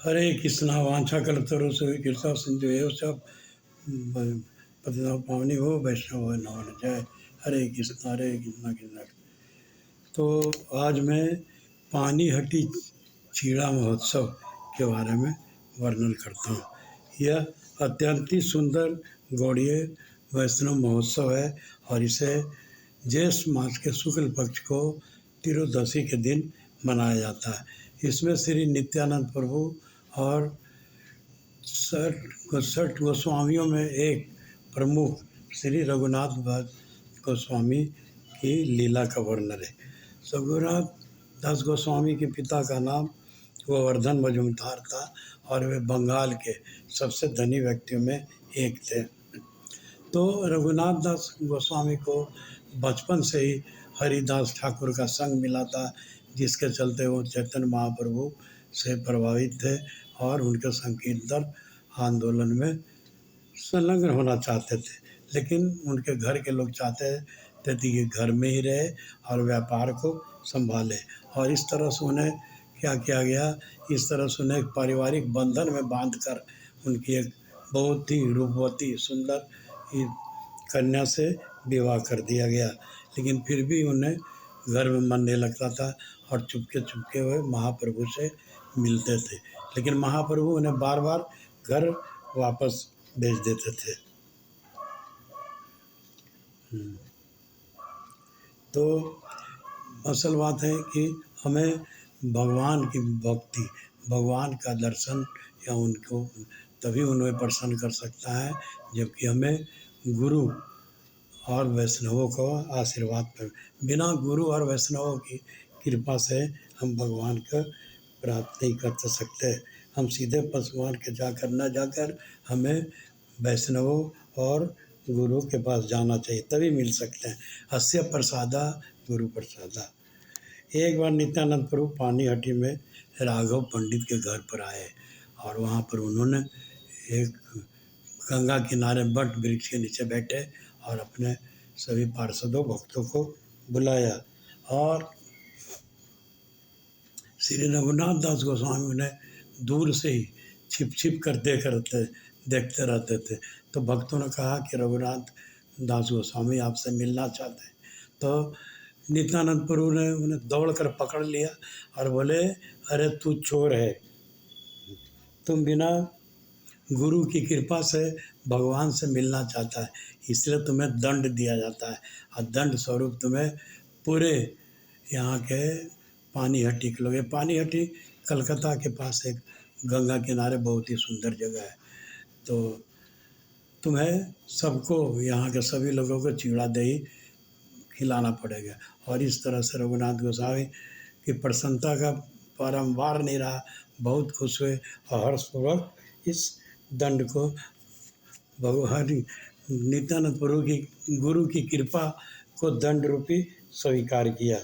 हरे कृष्णा वांछा कल्पतरुषु कृष्णा सिंधु एव च पतितानां पावनी हो वैष्णव नमो जय। हरे कृष्णा कृष्णा। तो आज मैं पानीहटी छीड़ा महोत्सव के बारे में वर्णन करता हूँ। यह अत्यंत ही सुंदर गौड़ीय वैष्णव महोत्सव है और इसे ज्येष्ठ मास के शुक्ल पक्ष को त्रयोदशी के दिन मनाया जाता है। इसमें श्री नित्यानंद प्रभु और 60 गोस्वामियों में एक प्रमुख श्री रघुनाथ गोस्वामी की लीला का वर्णन है। रघुनाथ दास गोस्वामी के पिता का नाम गोवर्धन मजूमदार था और वे बंगाल के सबसे धनी व्यक्तियों में एक थे। तो रघुनाथ दास गोस्वामी को बचपन से ही हरिदास ठाकुर का संग मिला था, जिसके चलते वो चैतन्य महाप्रभु से प्रभावित थे और उनके संकीर्तन आंदोलन में संलग्न होना चाहते थे। लेकिन उनके घर के लोग चाहते थे कि ये घर में ही रहे और व्यापार को संभाले, और इस तरह से उन्हें क्या किया गया, इस तरह से उन्हें एक पारिवारिक बंधन में बांधकर उनकी एक बहुत ही रूपवती सुंदर कन्या से विवाह कर दिया गया। लेकिन फिर भी उन्हें घर में मन नहीं लगता था और चुपके चुपके हुए महाप्रभु से मिलते थे, लेकिन महाप्रभु उन्हें बार बार घर वापस भेज देते थे। तो असल बात है कि हमें भगवान की भक्ति, भगवान का दर्शन या उनको तभी उन्हें प्रसन्न कर सकता है जबकि हमें गुरु और वैष्णवों को आशीर्वाद पर, बिना गुरु और वैष्णवों की कृपा से हम भगवान को प्राप्त नहीं कर सकते। हम सीधे भगवान के जाकर न जाकर हमें वैष्णवों और गुरु के पास जाना चाहिए, तभी मिल सकते हैं। अस्य प्रसादा गुरु प्रसादा। एक बार नित्यानंद प्रभु पानीहटी में राघव पंडित के घर पर आए और वहाँ पर उन्होंने एक गंगा किनारे बट वृक्ष के नीचे बैठे और अपने सभी पार्षदों भक्तों को बुलाया, और श्री रघुनाथ दास गोस्वामी उन्हें दूर से ही छिप छिप कर देखते रहते थे। तो भक्तों ने कहा कि रघुनाथ दास गोस्वामी आपसे मिलना चाहते हैं। तो नित्यानंद प्रभु ने उन्हें दौड़कर पकड़ लिया और बोले, अरे तू चोर है, तुम बिना गुरु की कृपा से भगवान से मिलना चाहता है, इसलिए तुम्हें दंड दिया जाता है और दंड स्वरूप तुम्हें पूरे यहाँ के पानीहटी के लोग, पानीहटी कलकत्ता के पास एक गंगा किनारे बहुत ही सुंदर जगह है, तो तुम्हें सबको यहाँ के सभी लोगों को चिड़ा दही खिलाना पड़ेगा। और इस तरह से रघुनाथ गोस्वामी की प्रसन्नता का परम्पार नहीं रहा, बहुत खुश हुए और हर्षपूर्वक इस दंड को भगवान नित्यानंद प्रभु की गुरु की कृपा को दंड रूपी स्वीकार किया।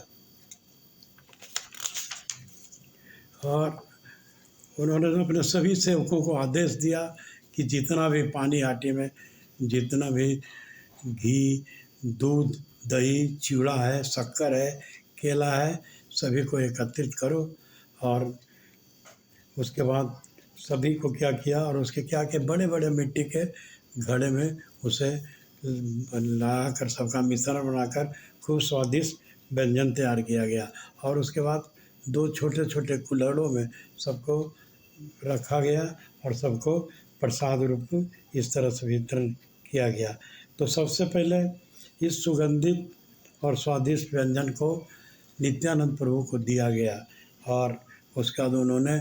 और उन्होंने अपने सभी सेवकों को आदेश दिया कि जितना भी पानीहाटी में जितना भी घी, दूध, दही, चिवड़ा है, शक्कर है, केला है, सभी को एकत्रित करो। और उसके बाद सभी को क्या किया, और उसके क्या किया, बड़े बड़े मिट्टी के घड़े में उसे लाकर सबका मिश्रण बनाकर खूब स्वादिष्ट व्यंजन तैयार किया गया। और उसके बाद 2 छोटे छोटे कुल्हड़ों में सबको रखा गया और सबको प्रसाद रूप इस तरह से वितरण किया गया। तो सबसे पहले इस सुगंधित और स्वादिष्ट व्यंजन को नित्यानंद प्रभु को दिया गया, और उसके बाद उन्होंने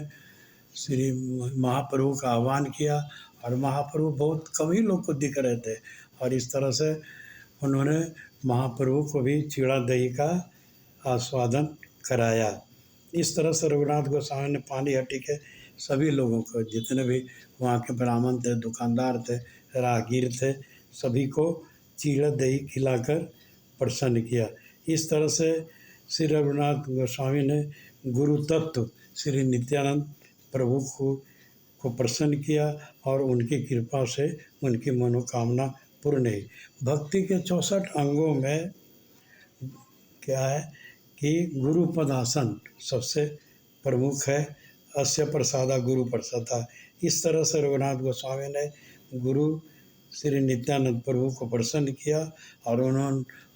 श्री महाप्रभु का आह्वान किया, और महाप्रभु बहुत कम ही लोग को दिख रहे थे, और इस तरह से उन्होंने महाप्रभु को भी चिड़ा दही का आस्वादन कराया। इस तरह से रघुनाथ गोस्वामी ने पानीहटी के सभी लोगों को, जितने भी वहाँ के ब्राह्मण थे, दुकानदार थे, राहगीर थे, सभी को चिड़ा दही खिलाकर प्रसन्न किया। इस तरह से श्री रघुनाथ गोस्वामी ने गुरु तत्व श्री नित्यानंद प्रभु को प्रसन्न किया और उनकी कृपा से उनकी मनोकामना पूर्ण हुई। भक्ति के 64 अंगों में क्या है कि गुरु पदासन सबसे प्रमुख है, अस्य प्रसादा गुरु प्रसादा। इस तरह से रघुनाथ गोस्वामी ने गुरु श्री नित्यानंद प्रभु को प्रसन्न किया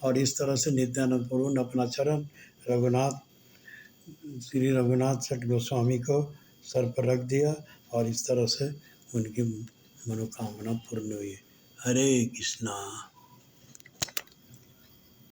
और इस तरह से नित्यानंद प्रभु ने अपना चरण श्री रघुनाथ छठ गोस्वामी को सर पर रख दिया और इस तरह से उनकी मनोकामना पूर्ण हुई। हरे कृष्णा।